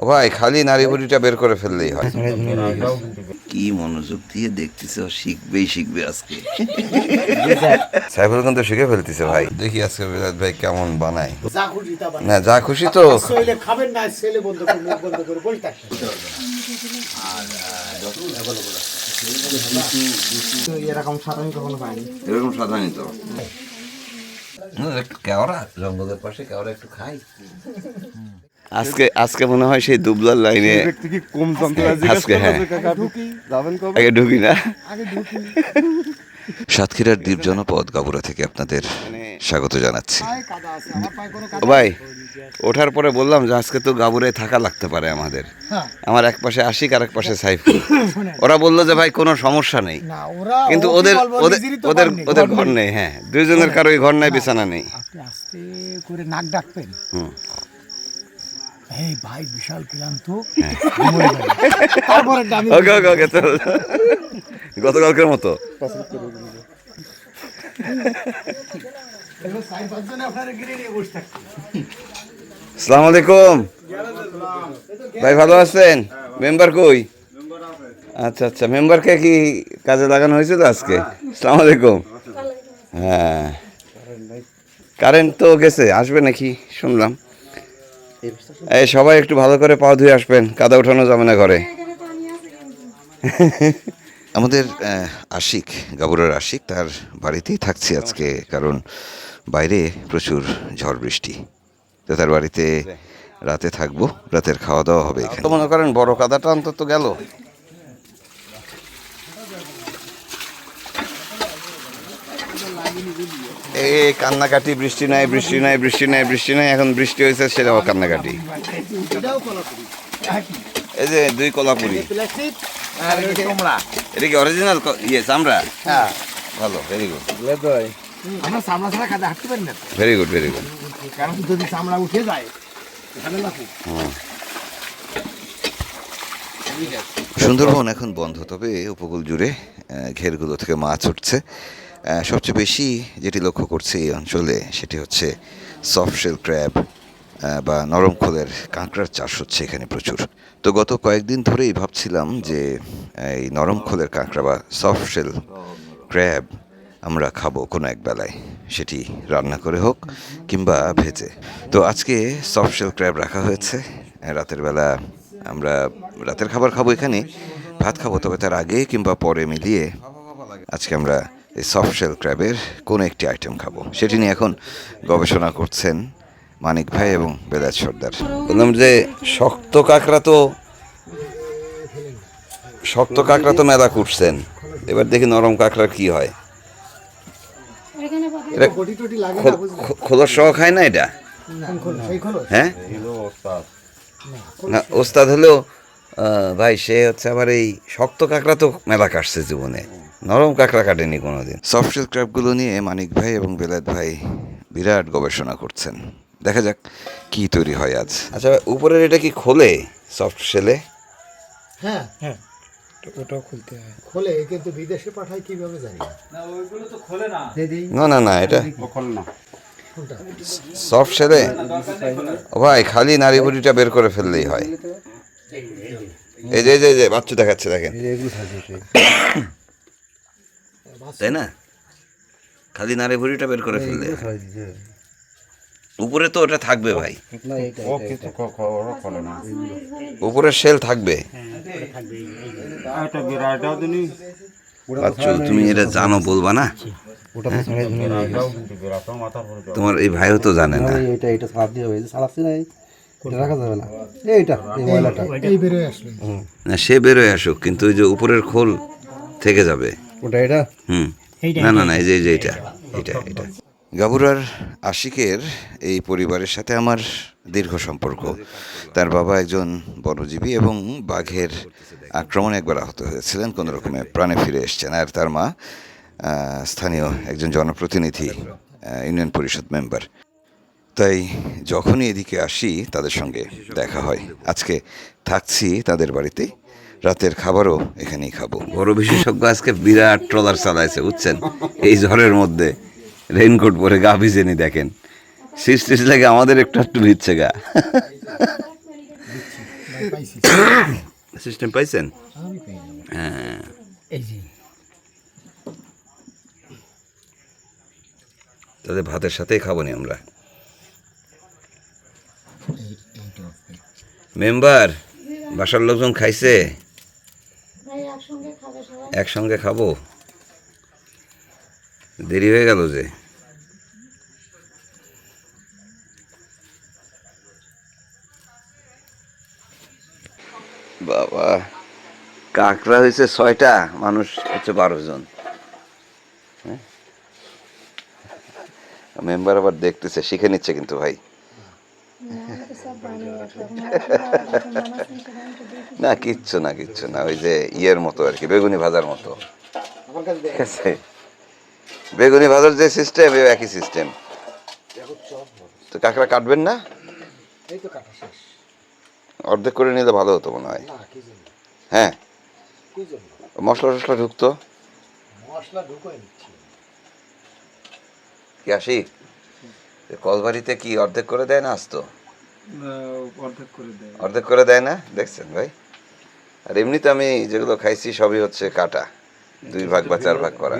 ও ভাই খালি নারী বুড়িটা বের করে ফেললেই হয়। কি মনোযোগ দিয়ে দেখতেছে, শিখবেই শিখবে আজকে। সাইফুল কিন্তু শিখে ফেলতেছে ভাই। দেখি আজকে বিলাত ভাই কেমন বানায়। না যা খুশি তো খাবেন না, ছেলে বন্ধ করে মুখ বন্ধ করে বসে থাকবেন। এরকম সাধারণ কখনো পাইনি। এরকম সাধারণই তো একটু কেওড়া জঙ্গলের পাশে কেওড়া একটু খাই। আজকে মনে হয় সেই দুবলার লাইনে আজকে। হ্যাঁ আগে ঢুকি না। সাতক্ষীরার দ্বীপ জনপদ গাবুরা থেকে আপনাদের স্বাগত জানাচ্ছি। ভাই ওঠার পরে বললাম যে আজকে তো গাবুরায় থাকা লাগতে পারে আমাদের। আমার এক পাশে আশিক আর এক পাশে সাইফুল। ওরা বললো যে ভাই কোনো সমস্যা নেই, কিন্তু ওদের ওদের ওদের ঘর নেই। হ্যাঁ দুইজনের কারোই ঘর নাই, বিছানা নেই। আস্তে করে নাক ডাকবেন। এই ভাই বিশাল ক্লান্ত। ওকে ওকে ওকে চল, গতকালকের মতো। আসসালামু আলাইকুম ভাই, ভালো আছেন? মেম্বার কই? আচ্ছা আচ্ছা, মেম্বারকে কি কাজে লাগানো হয়েছিল আজকে? আসসালামু আলাইকুম। হ্যাঁ কারেন্ট তো গেছে, আসবে নাকি শুনলাম। এই সবাই একটু ভালো করে পা ধুয়ে আসবেন, কাদা উঠানো যাবে না ঘরে। আমাদের আশিক, গাবুরার আশিক, তার বাড়িতেই থাকছি আজকে, কারণ বাইরে প্রচুর ঝড় বৃষ্টি। তো তার বাড়িতে রাতে থাকবো, রাতের খাওয়া দাওয়া হবে এখানে। মনে করেন বড় কাদাটা অন্তত গেল। এই কান্নাকাটি, বৃষ্টি নাই বৃষ্টি নাই বৃষ্টি নাই বৃষ্টি নাই, এখন বৃষ্টি হয়েছে সেটাও কান্নাকাটি। এই যে দুই কলাপুরি, এটা কি অরিজিনাল ইয়ে চামড়া? হ্যাঁ ভালো, ভেরি গুড। আমরা চামড়া ছাড়া কাঁধে হাঁটতে পারি না। Very good very good. কারণ যদি চামড়া উঠে যায় সুন্দরবন এখন বন্ধ, তবে উপকূল জুড়ে ঘেরগুলো থেকে মাছ উঠছে। সবচেয়ে বেশি যেটি লক্ষ্য করছে এই অঞ্চলে সেটি হচ্ছে সফট শেল ক্র্যাব বা নরম খোলের কাঁকড়ার চাষ হচ্ছে এখানে প্রচুর। তো গত কয়েকদিন ধরেই ভাবছিলাম যে এই নরম খোলের কাঁকড়া বা সফট শেল ক্র্যাব আমরা খাবো কোনো এক বেলায়, সেটি রান্না করে হোক কিংবা ভেজে। তো আজকে সফট শেল ক্র্যাব রাখা হয়েছে। রাতের বেলা আমরা রাতের খাবার খাবো, এখানে ভাত খাবো, তবে তার আগে কিংবা পরে মিলিয়ে আজকে আমরা এই সফট শেল ক্র্যাবের কোনো একটি আইটেম খাবো। সেটি নিয়ে এখন গবেষণা করছেন মানিক ভাই এবং বেলায়েত সর্দার। বললাম যে শক্ত কাঁকড়া তো মেলা কুটছেন, এবার দেখি নরম কাঁকড়ার কি হয়। এটা খোলস সহ খায় না এটা? হ্যাঁ না, ওস্তাদ হলেও ভাই সে হচ্ছে আবার এই শক্ত কাঁকড়া তো মেলা কাটছে জীবনে, নরম কাঁকড়া কাটেনি কোনোদিন। সফট শেল ক্র্যাবগুলো নিয়ে মানিক ভাই এবং বেলায়েত ভাই বিরাট গবেষণা করছেন। দেখা যাক কি তৈরি হয় আজ। আচ্ছা উপরের এটা কি খোলে সফট শেলে? হ্যাঁ হ্যাঁ ওটাও খুলতে হয়, খোলে, কিন্তু বিদেশে পাঠায় কিভাবে জানি না। ওইগুলো তো খোলে না। না না না, এটা খোলে না সফট শেলে। ও ভাই খালি নারী বুড়িটা বের করে ফেললেই হয়। এই যে যে বাচ্চা দেখাচ্ছে দেখেন, তাই না? খালি নারী বুড়িটা বের করে ফেললে, উপরে তো ওটা থাকবে ভাই, উপরে শেল থাকবে। বাচ্চু তুমি এটা জানো, বলবা না? তোমার এই ভাইও তো জানে না। না সে বেরোয় আসুক, কিন্তু ওই যে উপরের খোল থেকে যাবে। না না না, এই যে এটা এটা এটা গাবুরার আশিকের এই পরিবারের সাথে আমার দীর্ঘ সম্পর্ক। তার বাবা একজন বনজীবী এবং বাঘের আক্রমণে একবার আহত হয়েছিলেন, কোনো রকমে প্রাণে ফিরে এসছেন। আর তার মা স্থানীয় একজন জনপ্রতিনিধি, ইউনিয়ন পরিষদ মেম্বার। তাই যখনই এদিকে আসি তাদের সঙ্গে দেখা হয়। আজকে থাকছি তাদের বাড়িতে, রাতের খাবারও এখানেই খাবো। বড় বিশেষজ্ঞ আজকে বিরাট ট্রলার চালাইছে বুঝছেন, এই ঝড়ের মধ্যে রেইনকোট পরে গা ভিজেনি দেখেন, শীষ টিস লাগে আমাদের একটু একটু ভিজছে গা। পাইছি সিস্টেম পাইছেন? আমি পেয়ে যাবো হ্যাঁ, এই যে তাহলে ভাতের সাথেই খাবো নি আমরা। এইটা মেম্বার, বাসার লোকজন খাইছে? ভাই একসঙ্গে খাবে সবাই। একসঙ্গে খাবো? দেরি হয়ে গেল যে। বাবা, কাঁকড়া হয়েছে 6টা, মানুষ হচ্ছে 12 জন। মেম্বার আবার দেখতেছে, শিখে নিচ্ছে কিন্তু ভাই। আমি তো সব বানিয়ে রাখলাম। এখন বানাচ্ছেন সেটা আমি তো দেখি। না, কিচ্ছু না, কিচ্ছু না, ওই যে ইয়ের মতো আর কি, বেগুনি ভাজার মতো। আমার কাছে ঠিক আছে, বেগুনি ভাজার যে সিস্টেম, একই সিস্টেম। দেখো চপ তো কাঁকড়া কাটবেন না? এই তো কাটা শেষ অর্ধেক করে নিলে ভালো হতো মনে হয়। না কি জন্য হ্যাঁ, কি জন্য মশলা টশলা ঢুকতো। মশলা ঢুকোয় নিচ্ছি কি আসি কলবাড়িতে কি অর্ধেক করে দেয় না আসতো? অর্ধেক করে দেয় না, দেখছেন ভাই? আর এমনিতে আমি যেগুলো খাইছি সবই হচ্ছে কাটা, 2 ভাগ বা 4 ভাগ করা।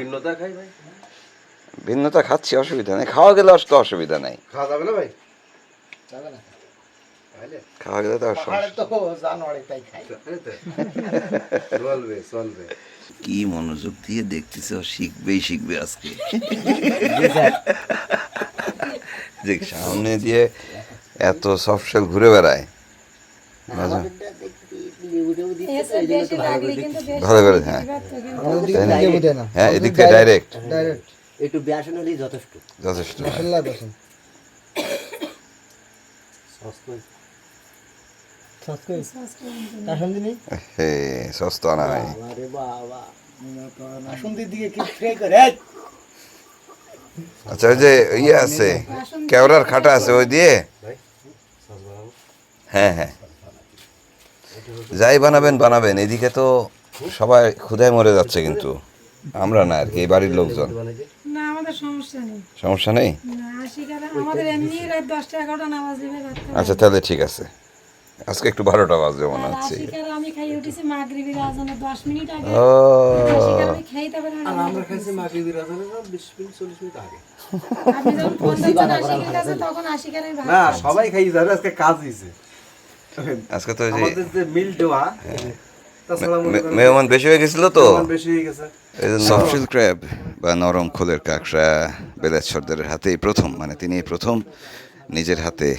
ভিন্নতা খাচ্ছি, অসুবিধা নেই, খাওয়া গেলে তো অসুবিধা নাই। খাওয়া যাবে না ভাই? যাবে না খাওয়া গেলে তো আর সমস্যা। পাহাড়ে তো জানোয়ারে তাই খাই চলবে চলবে কি মনোযোগ দিয়ে দেখতেছে, ও শিখবেই শিখবে আজকে। যে সামনে দিয়ে এত সফট ঘুরে বেড়ায়, এসে বেশি লাগলে কিন্তু বেশি ভালো করে, হ্যাঁ বিরক্ত কিন্তু। হ্যাঁ, এদিক থেকে ডাইরেক্ট ডাইরেক্ট একটু বেসন হলেই যথেষ্ট। যথেষ্ট। মশলা বেসন হে, সস্তা আনা হয়। আরে বাবা, বাসন্তীর দিকে কি ফ্রাই করে আচ্ছা, ওই যে ইয়ে আছে, কেওড়ার খাটা আছে, ওই দিয়ে। হ্যাঁ হ্যাঁ, যাই বানাবেন বানাবেন, এদিকে তো সবাই ক্ষুধায় মরে যাচ্ছে, কিন্তু আমরা না আর কি, এই বাড়ির লোকজন। না, আমাদের সমস্যা নেই। সমস্যা নেই? না, আশিকারা আমাদের এমনি রাত 10টা 11টা নামাজ দিবে রাত। আচ্ছা, তাহলে ঠিক আছে, আজকে একটু 12টা বাজবে মনে আর হচ্ছে। আশিকারা আমি খাই উঠেছি মাগরিবের আজানের 10 মিনিট আগে। ও, আশিকারা আমি খাই তবে না। আমরা খাইছি মাগরিবের আজানের 20 মিনিট 40 মিনিট আগে আপনি যখন ফোন দিচ্ছেন আশিকের কাছে, তখন আশিকারা আমি ভাত না খাচ্ছি। সবাই খাই যাবে, আজকে কাজ হয়েছে আজকে তো ওই যে আমাদের যে মিল দেওয়া, তাছাড়া মনে করেন মেহমান বেশি হয়ে গেছিল তো, মেহমান বেশি হয়ে গেছে। সফট ক্র্যাব বা নরম খোলের কাঁকড়া বেলায়েত সর্দারের হাতেই প্রথম, মানে তিনি প্রথম নিজের হাতে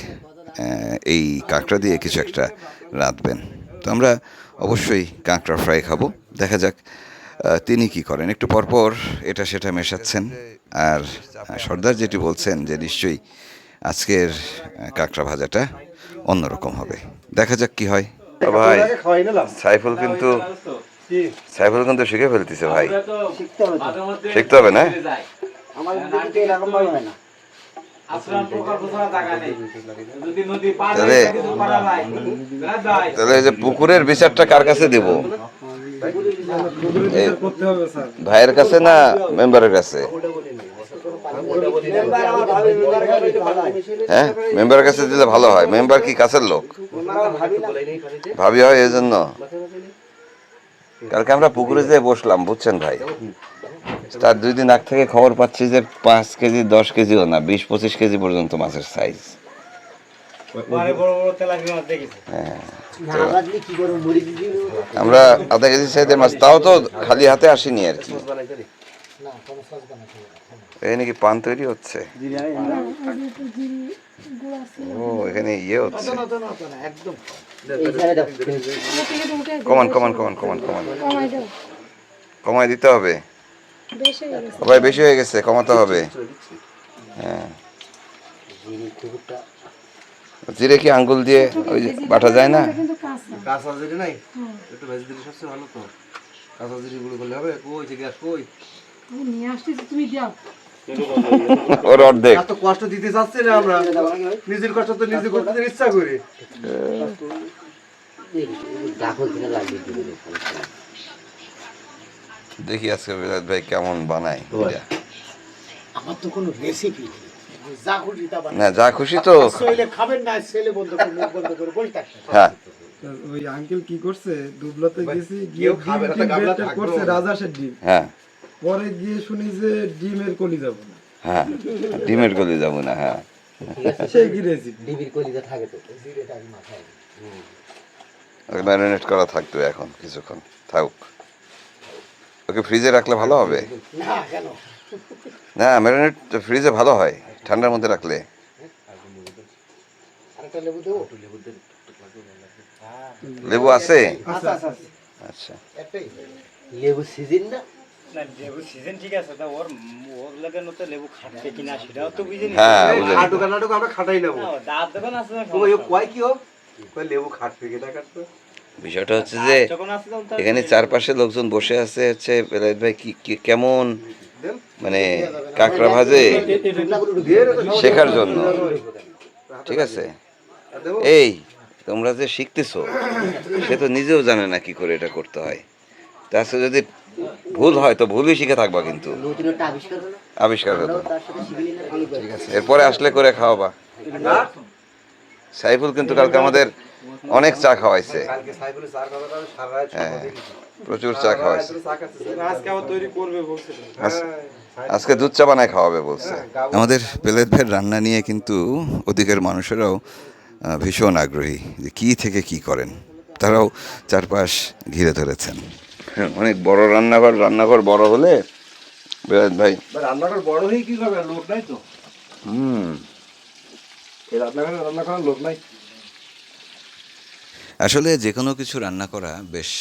এই কাঁকড়া দিয়ে কিছু একটা রাঁধবেন। তো আমরা অবশ্যই কাঁকড়া ফ্রাই খাবো, দেখা যাক তিনি কি করেন। একটু পরপর এটা সেটা মেশাচ্ছেন, আর সর্দার যেটি বলছেন যে নিশ্চয়ই আজকের কাঁকড়া ভাজাটা অন্যরকম হবে, দেখা যাক কি হয়। ভাই, খাওয়াই নিলাম সাইফুল কিন্তু শিখে ফেলতেছে ভাই, শিখতে হবে তো। শিখতে হবে না? আমাদের দিকে তো এরকম ভাবে হয় না। তাহলে তাহলে এই যে পুকুরের বিচারটা কার কাছে দেব? এই করতে হবে স্যার। ভাইয়ের কাছে না মেম্বারের কাছে? মেম্বার আমার ভাবি মেম্বার করে একটু ভালো হয়। হ্যাঁ, মেম্বারের কাছে দিলে ভালো হয়। মেম্বার কি কাছের লোক? মেম্বার আমার ভাবি না। ভাবি হয়, এই জন্য কালকে আমরা পুকুরে যেয়ে বসলাম, বুঝছেন ভাই, তার 2 দিন আগ থেকে খবর পাচ্ছি যে 5 কেজি 10 কেজিও না, 20-25 কেজি পর্যন্ত মাছের সাইজ। মানে বড় বড় তেলাপিয়া মাছ দেখেছি। না, আমরা যদি কি করবো, মুড়ি দিয়ে দিবো তো। আমরা আধা কেজি সাইজের মাছ, তাও তো খালি হাতে আসিনি আর কি। এই নাকি পান তৈরি হচ্ছে? ও, এখানে ইয়ে হচ্ছে। একদম এই ছেড়ে দাও। আমার থেকে তো উঠে কমান কমাই দাও। কমায় দিতে হবে বেশি হয়ে গেছে। ভাই, বেশি হয়ে গেছে, কমাতে হবে। হ্যাঁ, জিরে কি আঙ্গুল দিয়ে ওই যে বাটা যায় না? এটা কিন্তু কাঁচা। কাঁচা জিরে নাই, হ্যাঁ, একটু ভেজে দিলে সবচেয়ে ভালো তো। কাঁচা জিরে গুঁড়ো করলে হবে। কই যে গ্যাস কই? আমি নিয়ে আসতেছি, তুমি দাও। ওর অর্ধেক। এত কষ্ট দিতে চাচ্ছি না আমরা, নিজের কষ্ট তো নিজে করতে ইচ্ছা করি। ডাকল থেকে লাগিয়ে দিবি। দেখি আজকে বিলাত ভাই কেমন বানায় এটা। আমার তো কোনো রেসিপি নেই, যা খুশি তা বানাই। না, যা খুশি তো। ছেলে খাবেন না, ছেলে বন্ধ করে মুখ বন্ধ করে বসে থাকতে হ্যাঁ, ওই আঙ্কেল কি করছে, দুবলাতে গেছি গিয়ে ডিম করছে রাজহাঁসের ডিম, হ্যাঁ পরে গিয়ে শুনি যে ডিমের কলি যাবো না, হ্যাঁ ডিমের গলে যাবো না, হ্যাঁ সেই গিরেছি। ডিবির কলিজা থাকে তো ম্যারিনেট করা থাকবে এখন কিছুক্ষণ থাকুক। ওকে ফ্রিজে রাখলে ভালো হবে। না কেন না ম্যারিনেট ফ্রিজে ভালো হয় ঠান্ডার মধ্যে রাখলে। আরেকটা লেবু দেবো লেবু আছে? আচ্ছা আচ্ছা আচ্ছা একটাই লেবু সিজন না না লেবু সিজন ঠিক আছে, তা ওর লাগানো তো লেবু খাটবে কিনা সেটাও তো বুঝে নি। হ্যাঁ বুঝে আটু কানাটুকু আমরা খাটাই নেবো। দাঁত দোকান আছে না, ও কয় কি হোক, কয় লেবু খাটবে কিনা কাটবে। বিষয়টা হচ্ছে যে যখন আছে তখন তো এখানে চারপাশে লোকজন বসে আছে, হচ্ছে বেলায়েত ভাই কি কেমন মানে কাঁকড়া ভাজে শেখার জন্য, ঠিক আছে? এই তোমরা যে শিখতেছো সে তো নিজেও জানে না কি করে এটা করতে হয়, তার সাথে যদি ভুল হয় তো ভুলই শিখে থাকবা, কিন্তু নতুন একটা আবিষ্কার হলো আবিষ্কার হতো। তার সাথে শিখে নিলাম এরপরে আসলে করে খাওয়াবা। সাইফুল কিন্তু কালকে আমাদের অনেক চা খাওয়াইছে, কালকে সাইফুলের চার কথা সারা রাত হ্যাঁ প্রচুর চা খাওয়াইছে। আজকে আবার তৈরি করবে বলছে। আজকে দুধ চা বানায় খাওয়াবে বলছে। আমাদের বেলায়েত ভাইয়ের রান্না নিয়ে কিন্তু ওদিকের মানুষেরাও ভীষণ আগ্রহী যে কী থেকে কি করেন, তারাও চারপাশ ঘিরে ধরেছেন। অনেক বড় রান্নাঘর বড় হলে বেলায়েত ভাই রান্নাঘর বড় হয়ে কি করবে, লোক নাই তো। এই রান্নাঘরে রান্না করার লোক নাই। আসলে যে কোনো কিছু রান্না করা বেশ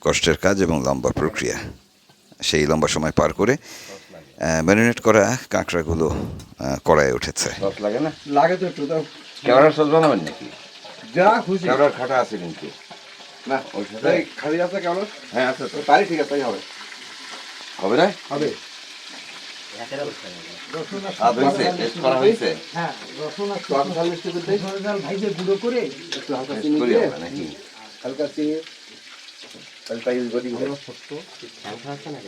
কষ্টের কাজ এবং লম্বা প্রক্রিয়া। সেই লম্বা সময় পার করে ম্যারিনেট করা কাঁকড়াগুলো কড়াইয়ে উঠেছে। লাগে না? লাগে তো একটু দাও। কেওড়ার সস বানাবেন নাকি? যা খুশি। কেওড়ার খাটা আছে কিন্তু না ওর সাথে এই খালি আছে কেমন? হ্যাঁ আছে তো। তাই ঠিক আছে, তাই হবে। হবে না? হবে। স্বাদ হয়েছে? টেস্ট করা হয়েছে? হ্যাঁ রসুন আর টক ঝাল মিষ্টি করতে ঝাল ঝাল ভাইজে গুঁড়ো করে একটু হালকা টেস্ট চিনি করি দিয়ে, আমরা নাকি? হালকা চিনি হালকা ইউজ করি।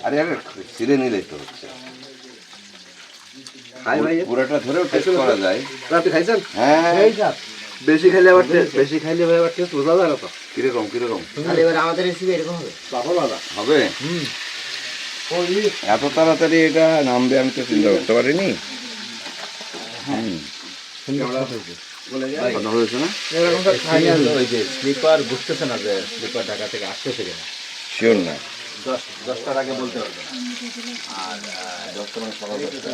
আরে আরে ছিঁড়ে নিলেই তো হচ্ছে। খাই ভাই, পুরোটা ধরেও টেস্ট করা যায়। আপনি খাইছেন? হ্যাঁ এই যা বেশি খাইলে আবার বেশি খাইলে ভাই আবার টেস্ট বোঝা যায় না তো। কিরকম তাহলে এবার আমাদের রেসিপি এরকম হবে বাবা বাবা হবে? এত তাড়াতাড়ি এটা নামবে আমি তো চিন্তা করতে পারিনি। কথা হয়েছে না? এরকম তো খাই না। ওই যে স্লিপার বুঝতেছে না যে স্লিপার ঢাকা থেকে আসতেছে কিনা, শিওর না। 10টার আগে বলতে পারবে না। আর 10টা মানে সকাল 10টা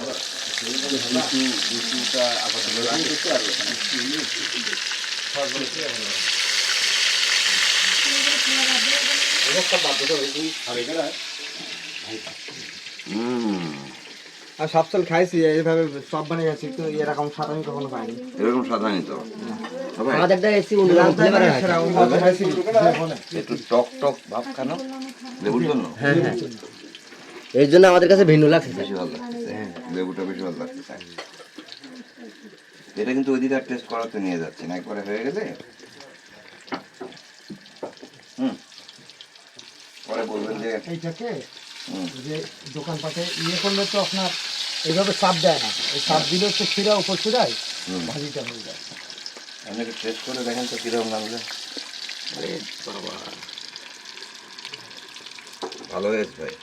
দুটা আপাতত লাগছে আর আর সবসাল খাইছি এইভাবে সব বানিয়ে গেছি, তো এরকম স্বাদ আমি কখনো পাইনি। এরকম সাধারণত হবে। আমাদের একটা রেসিপি অন্যরকম হতে পারে না? একটু টক টক ভাব কেন? লেবুর জন্য হ্যাঁ হ্যাঁ এর জন্য আমাদের কাছে ভিন্ন লাগছে বেশি ভালো লাগতেছে, লেবুটা বেশি ভালো লাগতেছে। এটা কিন্তু ওইদিকে আর টেস্ট করাতে নিয়ে যাচ্ছি না, একবারে হয়ে গেলে পরে বলবেন যে এইটাকে হুম। যে দোকানপাটে ইয়ে করলে তো আপনার এইভাবে চাপ দেয় না, এই চাপ দিলে তো শিরা উপর শিরায় ভাজিটা হয়ে যায়। আপনি একটু টেস্ট করে দেখেন তো কিরকম লাগবে। ভালো হয়েছে ভাই,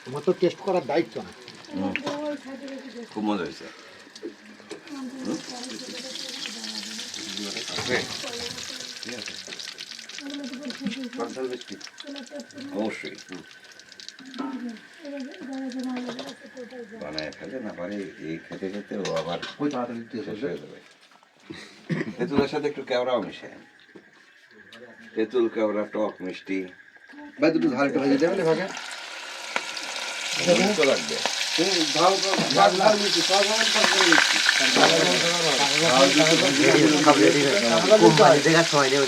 তোমার তো টেস্ট করার দায়িত্ব না। খুব মজা হয়েছে। অবশ্যই বানায় খেলে না পারে, এই খেতে খেতে ও আবার শেষ হয়ে যাবে। তেঁতুলের সাথে একটু কেওড়াও মিশে, তেঁতুল কেওড়া টক মিষ্টি ভাই দুটো ঝাল একটু ভেজে দেবেন ভাগে। তো লাগবে। দেখার সময় নেই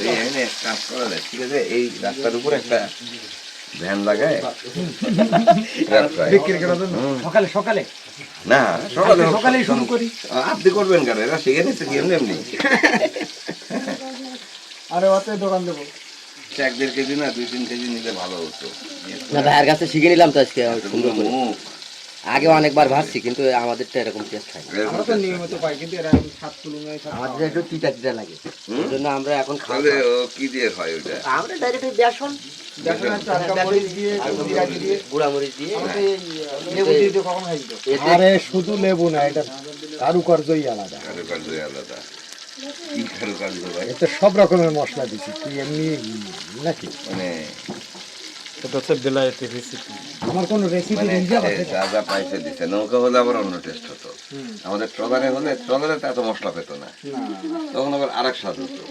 এই এনে কাজ করা যায়, ঠিক আছে? এই রাস্তার উপর একটা ভ্যান লাগায় সকালে সকালে না সকালে সকালেই শুরু করি। আপনি করবেন কেন? এরা শিখে নিচ্ছে কি এমনি এমনি। আরে অত দোকান দেবো। 1-1.5 কেজি না 2-3 কেজি নিলে ভালো হতো। না ভাইয়ের কাছে শিখে নিলাম তো আজকে সুন্দর করে। মুখ আগে অনেকবার ভাবছি কিন্তু আমাদেরটা এরকম টেস্ট হয় না। আমরা তো নিয়মিত পাই কিন্তু এরা এখন সাত তুলনায় আমাদের একটু তিতা তিতা লাগে ওই জন্য আমরা এখন তাহলে ও কি দিয়ে হয় ওটা? আমরা ডাইরেক্ট বেসন মরিচ দিয়ে জিরা দিয়ে গুঁড়া মরিচ দিয়ে লেবু দিয়ে দিয়ে কখন খাইছো? আরে শুধু লেবু না, এটা কারুকার্যই আলাদা। কারুকার্য আলাদা। কি কারুকার্য ভাই? এতে সব রকমের মশলা দিছি, কি এমনি নাকি? মানে এটা হচ্ছে বেলায়েতি রেসিপি। আমার কোনো রেসিপি মানে নেই আছে। যা যা পাইছে দিছে। নৌকা হলে আবার অন্য টেস্ট হতো। আমাদের ট্রলারে হলে ট্রলারে তো এত মশলা পেত না, তখন আবার আরেক স্বাদ হতো।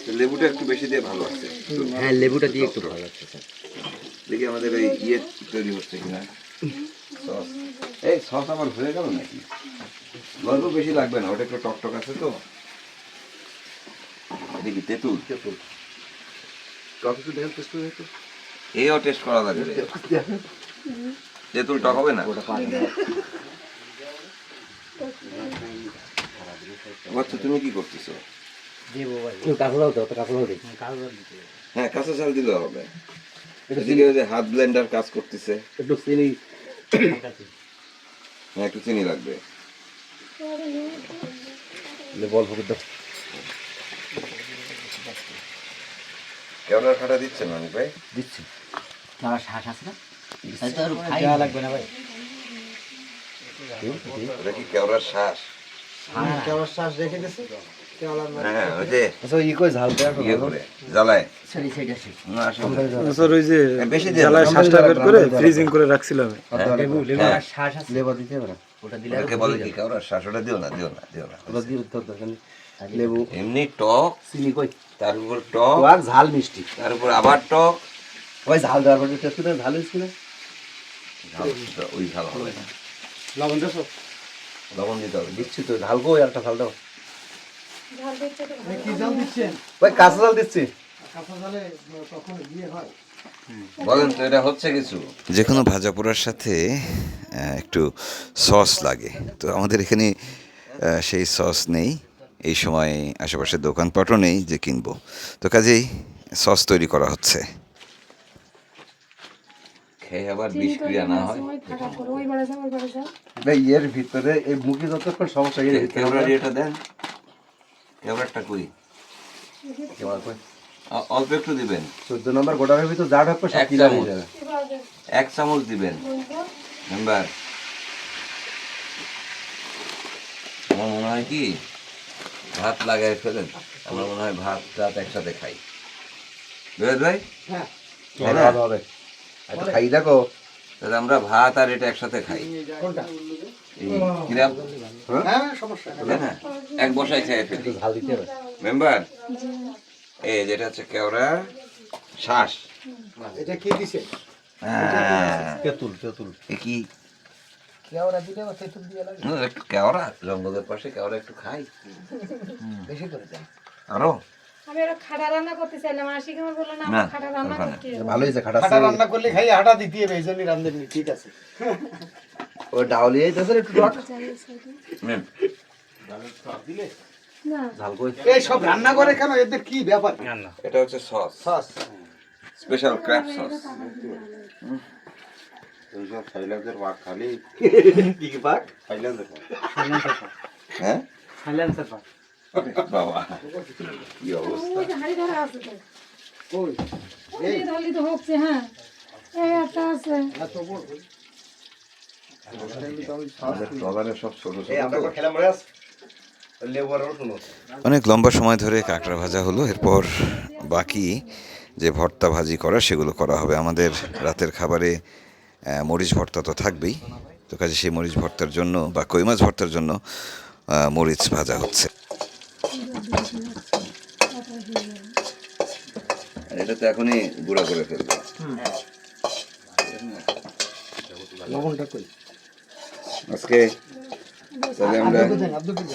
তো লেবুটা একটু বেশি দিয়ে ভালো আছে। হ্যাঁ লেবুটা দিয়ে একটু ভালো লাগছে স্যার। দেখি আমাদের এই ইয়ে তৈরি হচ্ছে কিনা। সস, এই সস আমার হয়ে গেল নাকি? গল্প বেশি লাগবে না, ওটা একটু টকটক আছে তো। এটা কি তেঁতুল? এও টেস্ট করা লাগবে। তেঁতুল টক হবে না? আচ্ছা, তুমি কি করতেছো? কাঁচলাও দাও তো, কাঁচলাও দিই। হ্যাঁ, কাঁচা চাল দিলে হবে। এদিকে ওই যে হাত ব্লেন্ডার কাজ করতেছে। একটু চিনি হ্যাঁ, একটু চিনি লাগবে। কেওড়ার খাটা দিচ্ছেন অনেক ভাই? দিচ্ছি। আমার শ্বাস আছে না? তাই তো আর খাই লাগবে না ভাই। ওটা কি কেওড়ার শ্বাস? কেওড়ার শ্বাস রেখে দিছে কেওড়ার হ্যাঁ, ওই যে আচ্ছা, ই কই ঝাল দেয়া ইয়ে করে জ্বালায়। সরি সেইটা শেষ। না, আসলে স্যার ওই যে বেশি দিয়ে জ্বালায় শ্বাসটা বের করে ফ্রিজিং করে রাখছিলাম। লেবু লেবু আর শ্বাস আছে। লেবু দিতে হবে না। ওটা দিলে ওটাকে বলে কি কেওড়ার শ্বাস? ওটা দিও না, দিও না, দিও না। ওটা দিয়ে উত্তর দরকার নেই। লেবু এমনি টক, চিনি কই, তার উপর টক, আর ঝাল মিষ্টি। তার উপর আবার টক। ওই ঝাল দেওয়ার পরে টেস্ট করে ঝাল হয়েছে না? ওই ঝাল হবে না, লবণ দেছো? লবণ দিতে হবে। দিচ্ছি তো, ঝাল কই, একটা ঝাল দাও। ঝাল দিচ্ছে তো ভালো। কি জাল দিচ্ছেন? ওই কাঁচা ঝাল দিচ্ছি। কাঁচা জালে কখন বিয়ে হয়? বলেন তো, এটা হচ্ছে কিছু? যে কোনো ভাজা পোড়ার সাথে একটু সস লাগে। তো আমাদের এখানে সেই সস নেই, এই সময় আশেপাশে দোকানপাটও নেই যে কিনবো। তো কাজেই সস তৈরি করা হচ্ছে। খেয়ে আবার বিষক্রিয়া না হয়। সময় থাকা পরে ওই বারে যাও, ওই বারে যাও। এর ভিতরে এই মুখে যতক্ষণ সমস্যা কেওড়ার এটা দেন, কেওড়ারটা কই? অল্প একটু দিবেন। 14 নম্বর গোটার ভিতর যা ঢাকবে সব এক কিলা চামচ। হয়ে যাবে। এবার যাও। 1 চামচ দিবেন মেম্বার। আমার মনে হয় কি ভাত লাগাই ফেলেন, আমার মনে হয় ভাত টাত একসাথে খাই। বুঝলেন ভাই? হ্যাঁ। ভালো হবে। একটু খাই দেখো। তাহলে আমরা ভাত আর এটা একসাথে খাই। কোনটা? এই কিরাম, হ্যাঁ, সমস্যা নেই। তাই না? এক বসায় খেয়ে ফেলি। ঝাল দিতে হবে। মেম্বার, এই যেটা হচ্ছে কেওড়া শ্বাস। এটা কি দিছে? হ্যাঁ, তেঁতুল তেঁতুল। এ কি? কেওড়া দিলে বা তেঁতুল দিয়ে লাগে? একটু কেওড়া, জঙ্গলের পাশে কেওড়া একটু খাই। বেশি করে দেন। আরো আমি একটা খাটা রান্না করতে চাইলাম, আশিক আমার বললো না, না, আমার খাটা রান্না দরকার করতে হবে। ভালো হয়েছে খাটা। হাঁটা রান্না করলে খাই, হাঁটা দিতে হবে, এই জন্যই রান্ধেননি। ঠিক আছে। ও ডাউলি এইতেছে একটু টক। ম্যাম, না ঝাল কই। এই সব রান্না করে কেন? এদের কি ব্যাপার? এটা হচ্ছে sauce, sauce. Special crab sauce. কি কি পাক? হ্যাঁ সাইলেন্সার পাক। বাবা, কি অবস্থা! ওই যে হাড়ি ধরা আছে তো। ওই ওই যে ধরলি তো হচ্ছে, হ্যাঁ। এই একটা আছে। এত বড়। আমাদের ট্রলারে সব ছোট ছোট এই আমরা তো। কো খেলাম রে আজ। লেবু আর রসুন। অনেক লম্বা সময় ধরে কাঁকড়া ভাজা হলো, এরপর বাকি যে ভর্তা ভাজি করা সেগুলো করা হবে। আমাদের রাতের খাবারে মরিচ ভর্তা তো থাকবেই, তো কাজে সেই মরিচ ভর্তার জন্য বা কই মাছ ভর্তার জন্য মরিচ ভাজা হচ্ছে। এটা তো এখনই গুঁড়া করে ফেলবো। লবণটা কই? আজকে তাহলে আমরা দেন, আব্দুল দেন।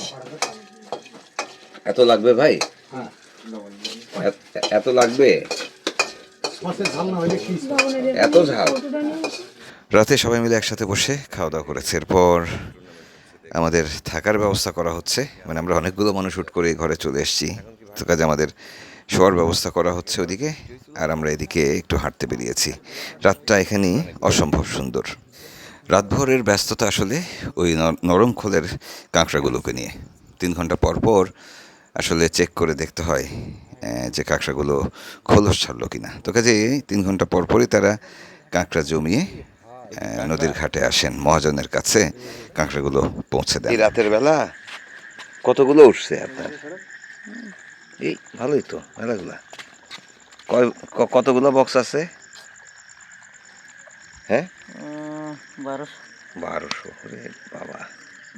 এত লাগবে ভাই? হ্যাঁ। এত লাগবে? সসের ঝাল না হলে কি? এত ঝাল? রাতে সবাই মিলে একসাথে বসে খাওয়া দাওয়া করেছে। এরপর আমাদের থাকার ব্যবস্থা করা হচ্ছে, মানে আমরা অনেকগুলো মানুষ হুট করে ঘরে চলে এসেছি, তো কাজে আমাদের শোয়ার ব্যবস্থা করা হচ্ছে ওদিকে, আর আমরা এদিকে একটু হাঁটতে বেরিয়েছি। রাতটা এখানেই অসম্ভব সুন্দর। রাতভরের ব্যস্ততা আসলে ওই নরম খোলের কাঁকড়াগুলোকে নিয়ে। 3 ঘন্টা পর পর আসলে চেক করে দেখতে হয় যে কাঁকড়াগুলো খোলস ছাড়লো কিনা। তো কাজে 3 ঘন্টা পর পরই তারা কাঁকড়া জমিয়ে নদীর ঘাটে আসেন, মহাজনের কাছে কাঁকড়াগুলো পৌঁছে দেন। এই রাতের বেলা কতগুলো উঠছে আপনার? এই ভালোই তো, মেলাগুলা। কতগুলো বক্স আছে? হ্যাঁ, 1200। ওরে বাবা,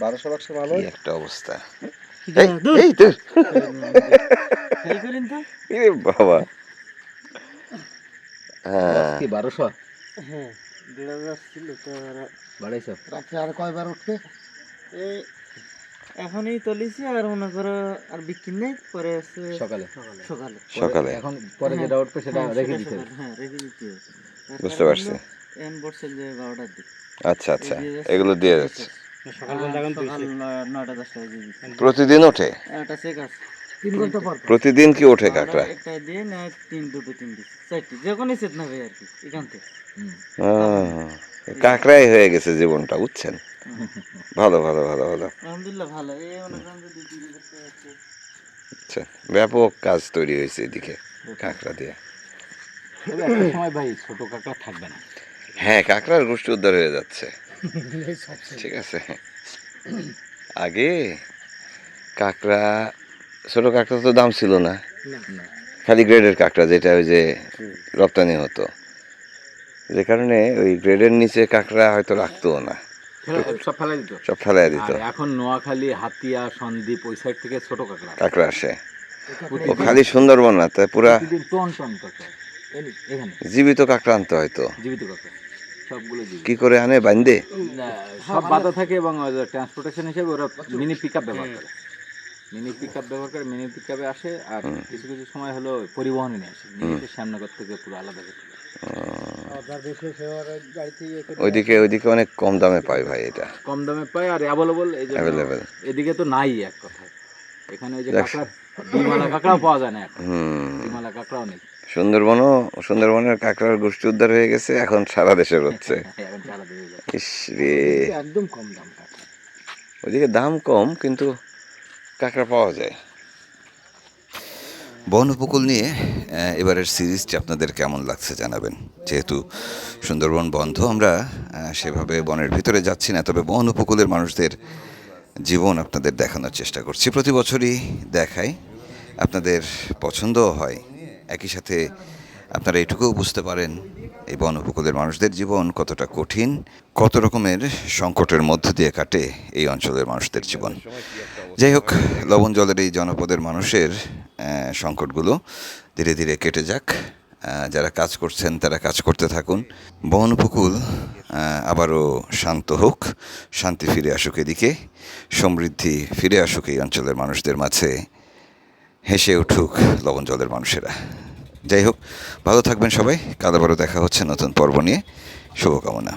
1200 বাক্স ভালো। কি একটা অবস্থা! এই তো এ বাবা, হ্যাঁ, কি 1200 হ্যাঁ 1500 ছিল তো বাড়াইছো? রাত্রে আর কয়বার উঠবে? এই এখনই তুলিছি, আর মনে করো আর বিক্রি নেই, পরে আছে সকালে সকালে। এখন পরে যেটা উঠবে সেটা রেখে দিতে হবে। হ্যাঁ রেখে দিতে হবে। বুঝতে পারছি। এন বলছে যে 12টার দিকে আচ্ছা আচ্ছা, এগুলো দিয়ে যাচ্ছে। সকাল 9টা 10টা বাজে দিচ্ছে। প্রতিদিন ওঠে? একটা চেক আছে 3 ঘন্টা পর। প্রতিদিন কি ওঠে কাঁকড়া? একটা দিয়ে না, দুটো তিনটে চারটে, যে কোনো সেট নেবে আর কি এখান থেকে। কাঁকড়াই হয়ে গেছে জীবনটা, বুঝছেন? ভালো ভালো ভালো ভালো, আলহামদুলিল্লাহ ভালো। এই মনে করেন যে 2-3 করতে হচ্ছে। আচ্ছা, ব্যাপক কাজ তৈরি হয়েছে এদিকে কাঁকড়া দিয়ে। তবে একটা সময় ভাই ছোট কাঁকড়া থাকবে না। হ্যাঁ, কাঁকড়ার গোষ্ঠী উদ্ধার হয়ে যাচ্ছে। ঠিক আছে, আগে কাঁকড়া, ছোট কাঁকড়া তো দাম ছিল না, খালি গ্রেডের কাঁকড়া যেটা ওই যে রপ্তানি হতো, যে কারণে ওই গ্রেডের নিচে কাঁকড়া হয়তো রাখতো না, সব ফেলাই দিত। সব ফেলাই দিত। আর এখন নোয়াখালী, হাতিয়া, সন্দ্বীপ ওই সাইড থেকে ছোট কাঁকড়া কাঁকড়া আসে, ও খালি সুন্দরবন না, তাই পুরা প্রতিদিন টন টন কাঁকড়া এখানে জীবিত কাঁকড়া আনতে হয়তো। জীবিত কাঁকড়া সবগুলো জীবিত। কি করে আনে? বান্ধে? না, সব বাধা থাকে এবং ট্রান্সপোর্টেশন হিসেবে ওরা মিনি পিকআপ ব্যবহার করে। মিনি পিকআপে আসে, আর কিছু কিছু সময় হলো পরিবহনে নিয়ে আসে। মিনিতে শ্যামনগর থেকে পুরো আলাদা করে। ওইদিকে অনেক কম দামে পায় ভাই, এটা কম দামে পায় আর অ্যাভেলেবল। এই জন্য অ্যাভেলেবেল। এদিকে তো নাই এক কথায়। এখানে ওই যে কাঁকড়া, ডিমালা কাঁকড়াও পাওয়া যায় না এখন। ডিমালা কাঁকড়াও নেই। সুন্দরবনের কাঁকড়ার গোষ্ঠী উদ্ধার হয়ে গেছে, এখন সারা দেশে হচ্ছে। এখন সারা দেশে যায়। ইস রে, একদম কম দাম কাঁকড়া। ওইদিকে দাম কম কিন্তু কাঁকড়া পাওয়া যায়। বন উপকূল নিয়ে এবারের সিরিজটি আপনাদের কেমন লাগছে জানাবেন। যেহেতু সুন্দরবন বন্ধ, আমরা সেভাবে বনের ভিতরে যাচ্ছি না, তবে বন উপকূলের মানুষদের জীবন আপনাদের দেখানোর চেষ্টা করছি। প্রতি বছরই দেখাই, আপনাদের পছন্দও হয়। একই সাথে আপনারা এটুকুও বুঝতে পারেন এই বন উপকূলের মানুষদের জীবন কতটা কঠিন, কত রকমের সংকটের মধ্য দিয়ে কাটে এই অঞ্চলের মানুষদের জীবন। যাই হোক, লবণ জলের এই জনপদের মানুষের সংকটগুলো ধীরে ধীরে কেটে যাক। যারা কাজ করছেন তারা কাজ করতে থাকুন। বন উপকূল আবারও শান্ত হোক, শান্তি ফিরে আসুক এদিকে, সমৃদ্ধি ফিরে আসুক এই অঞ্চলের মানুষদের মাঝে, হেসে উঠুক লবণ জলের মানুষেরা। যাই হোক, ভালো থাকবেন সবাই। কাল আবারও দেখা হচ্ছে নতুন পর্ব নিয়ে। শুভকামনা।